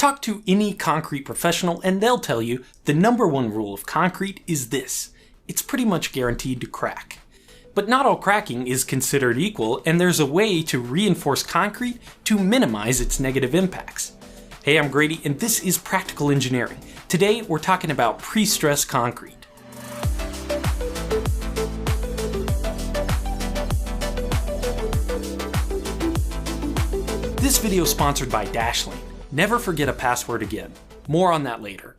Talk to any concrete professional and they'll tell you the number one rule of concrete is this: it's pretty much guaranteed to crack. But not all cracking is considered equal, and there's a way to reinforce concrete to minimize its negative impacts. Hey, I'm Grady, and this is Practical Engineering. Today, we're talking about pre-stress concrete. This video is sponsored by Dashlane. Never forget a password again. More on that later.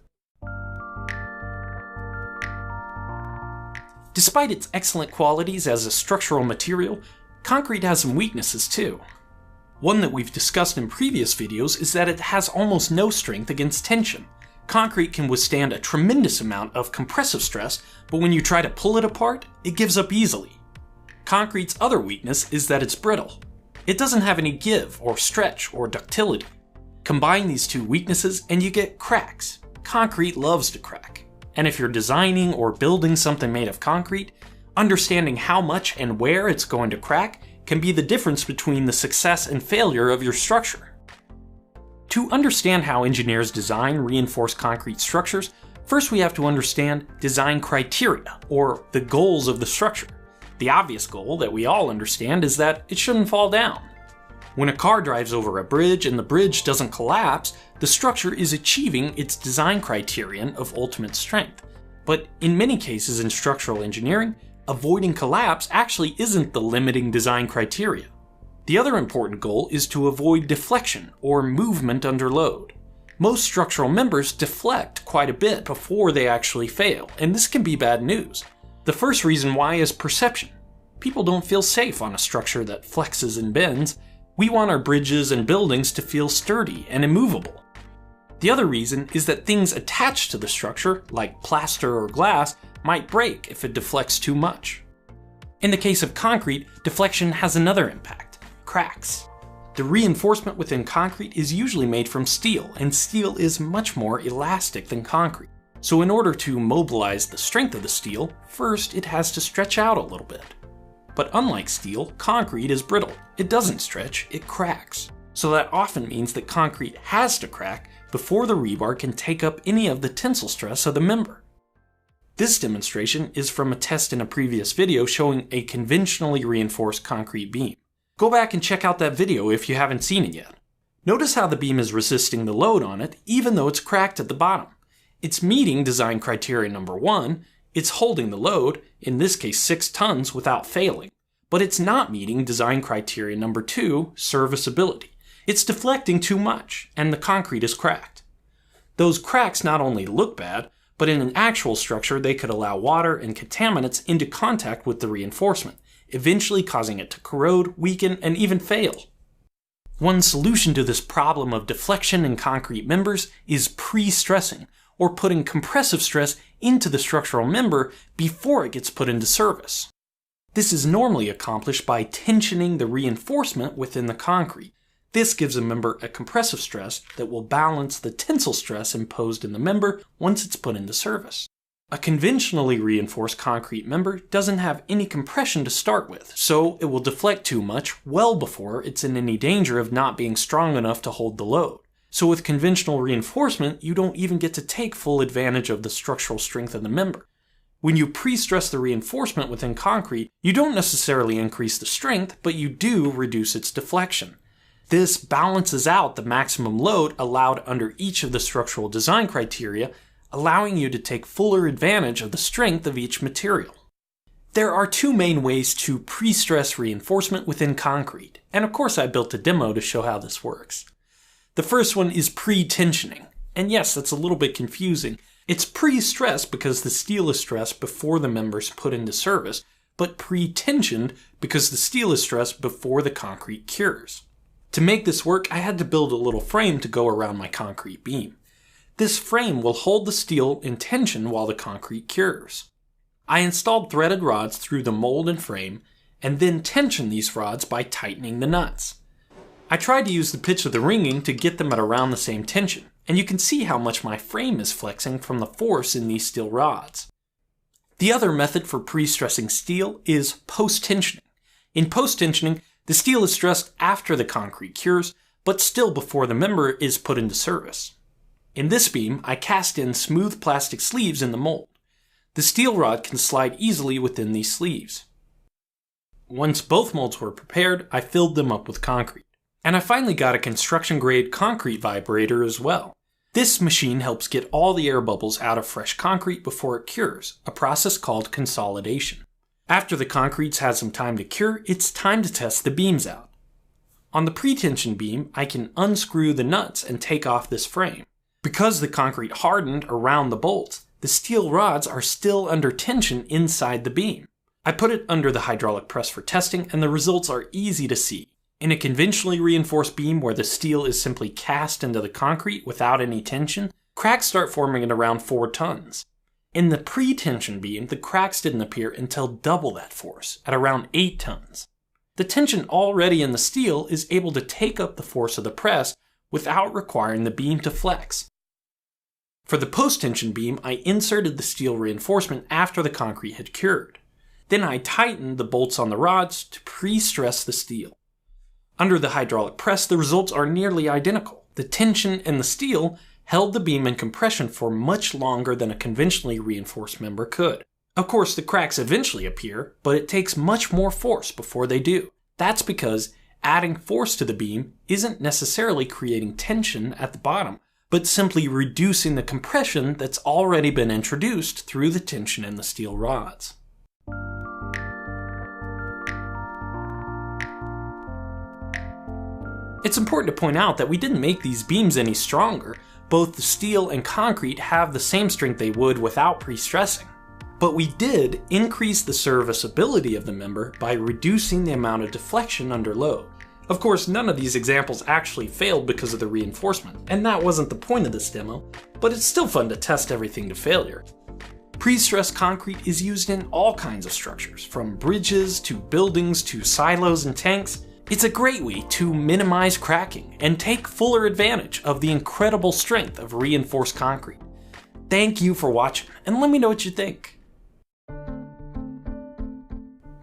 Despite its excellent qualities as a structural material, concrete has some weaknesses too. One that we've discussed in previous videos is that it has almost no strength against tension. Concrete can withstand a tremendous amount of compressive stress, but when you try to pull it apart, it gives up easily. Concrete's other weakness is that it's brittle. It doesn't have any give or stretch or ductility. Combine these two weaknesses and you get cracks. Concrete loves to crack. And if you're designing or building something made of concrete, understanding how much and where it's going to crack can be the difference between the success and failure of your structure. To understand how engineers design reinforced concrete structures, first we have to understand design criteria, or the goals of the structure. The obvious goal that we all understand is that it shouldn't fall down. When a car drives over a bridge and the bridge doesn't collapse, the structure is achieving its design criterion of ultimate strength. But in many cases in structural engineering, avoiding collapse actually isn't the limiting design criteria. The other important goal is to avoid deflection or movement under load. Most structural members deflect quite a bit before they actually fail, and this can be bad news. The first reason why is perception. People don't feel safe on a structure that flexes and bends. We want our bridges and buildings to feel sturdy and immovable. The other reason is that things attached to the structure, like plaster or glass, might break if it deflects too much. In the case of concrete, deflection has another impact: cracks. The reinforcement within concrete is usually made from steel, and steel is much more elastic than concrete. So in order to mobilize the strength of the steel, first it has to stretch out a little bit. But unlike steel, concrete is brittle. It doesn't stretch, it cracks. So that often means that concrete has to crack before the rebar can take up any of the tensile stress of the member. This demonstration is from a test in a previous video showing a conventionally reinforced concrete beam. Go back and check out that video if you haven't seen it yet. Notice how the beam is resisting the load on it even though it's cracked at the bottom. It's meeting design criteria number 1, it's holding the load, in this case 6 tons, without failing. But it's not meeting design criteria number 2, serviceability. It's deflecting too much, and the concrete is cracked. Those cracks not only look bad, but in an actual structure they could allow water and contaminants into contact with the reinforcement, eventually causing it to corrode, weaken, and even fail. One solution to this problem of deflection in concrete members is pre-stressing, or putting compressive stress into the structural member before it gets put into service. This is normally accomplished by tensioning the reinforcement within the concrete. This gives a member a compressive stress that will balance the tensile stress imposed in the member once it's put into service. A conventionally reinforced concrete member doesn't have any compression to start with, so it will deflect too much well before it's in any danger of not being strong enough to hold the load. So with conventional reinforcement, you don't even get to take full advantage of the structural strength of the member. When you pre-stress the reinforcement within concrete, you don't necessarily increase the strength, but you do reduce its deflection. This balances out the maximum load allowed under each of the structural design criteria, allowing you to take fuller advantage of the strength of each material. There are 2 main ways to pre-stress reinforcement within concrete, and of course I built a demo to show how this works. The first one is pre-tensioning, and yes, that's a little bit confusing. It's pre-stressed because the steel is stressed before the member's put into service, but pre-tensioned because the steel is stressed before the concrete cures. To make this work, I had to build a little frame to go around my concrete beam. This frame will hold the steel in tension while the concrete cures. I installed threaded rods through the mold and frame, and then tensioned these rods by tightening the nuts. I tried to use the pitch of the ringing to get them at around the same tension, and you can see how much my frame is flexing from the force in these steel rods. The other method for pre-stressing steel is post-tensioning. In post-tensioning, the steel is stressed after the concrete cures, but still before the member is put into service. In this beam, I cast in smooth plastic sleeves in the mold. The steel rod can slide easily within these sleeves. Once both molds were prepared, I filled them up with concrete. And I finally got a construction-grade concrete vibrator as well. This machine helps get all the air bubbles out of fresh concrete before it cures, a process called consolidation. After the concrete's had some time to cure, it's time to test the beams out. On the pre-tension beam, I can unscrew the nuts and take off this frame. Because the concrete hardened around the bolts, the steel rods are still under tension inside the beam. I put it under the hydraulic press for testing, and the results are easy to see. In a conventionally reinforced beam where the steel is simply cast into the concrete without any tension, cracks start forming at around 4 tons. In the pre-tension beam, the cracks didn't appear until double that force, at around 8 tons. The tension already in the steel is able to take up the force of the press without requiring the beam to flex. For the post-tension beam, I inserted the steel reinforcement after the concrete had cured. Then I tightened the bolts on the rods to pre-stress the steel. Under the hydraulic press, the results are nearly identical. The tension in the steel held the beam in compression for much longer than a conventionally reinforced member could. Of course, the cracks eventually appear, but it takes much more force before they do. That's because adding force to the beam isn't necessarily creating tension at the bottom, but simply reducing the compression that's already been introduced through the tension in the steel rods. It's important to point out that we didn't make these beams any stronger. Both the steel and concrete have the same strength they would without pre-stressing. But we did increase the serviceability of the member by reducing the amount of deflection under load. Of course, none of these examples actually failed because of the reinforcement, and that wasn't the point of this demo, but it's still fun to test everything to failure. Pre-stressed concrete is used in all kinds of structures, from bridges to buildings to silos and tanks. It's a great way to minimize cracking and take fuller advantage of the incredible strength of reinforced concrete. Thank you for watching, and let me know what you think.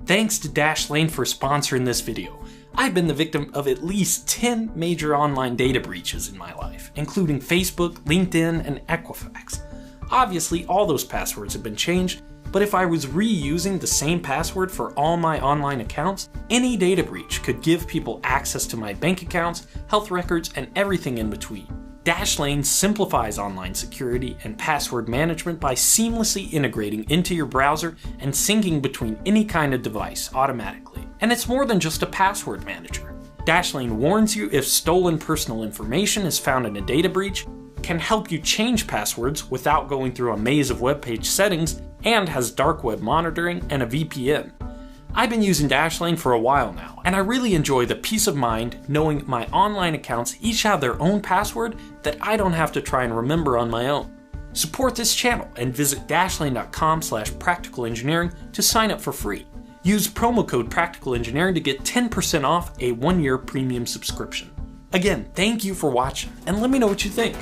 Thanks to Dashlane for sponsoring this video. I've been the victim of at least 10 major online data breaches in my life, including Facebook, LinkedIn, and Equifax. Obviously, all those passwords have been changed, but if I was reusing the same password for all my online accounts, any data breach could give people access to my bank accounts, health records, and everything in between. Dashlane simplifies online security and password management by seamlessly integrating into your browser and syncing between any kind of device automatically. And it's more than just a password manager. Dashlane warns you if stolen personal information is found in a data breach, can help you change passwords without going through a maze of web page settings, and has dark web monitoring and a VPN. I've been using Dashlane for a while now, and I really enjoy the peace of mind knowing my online accounts each have their own password that I don't have to try and remember on my own. Support this channel and visit dashlane.com/practicalengineering to sign up for free. Use promo code practicalengineering to get 10% off a 1-year premium subscription. Again, thank you for watching, and let me know what you think.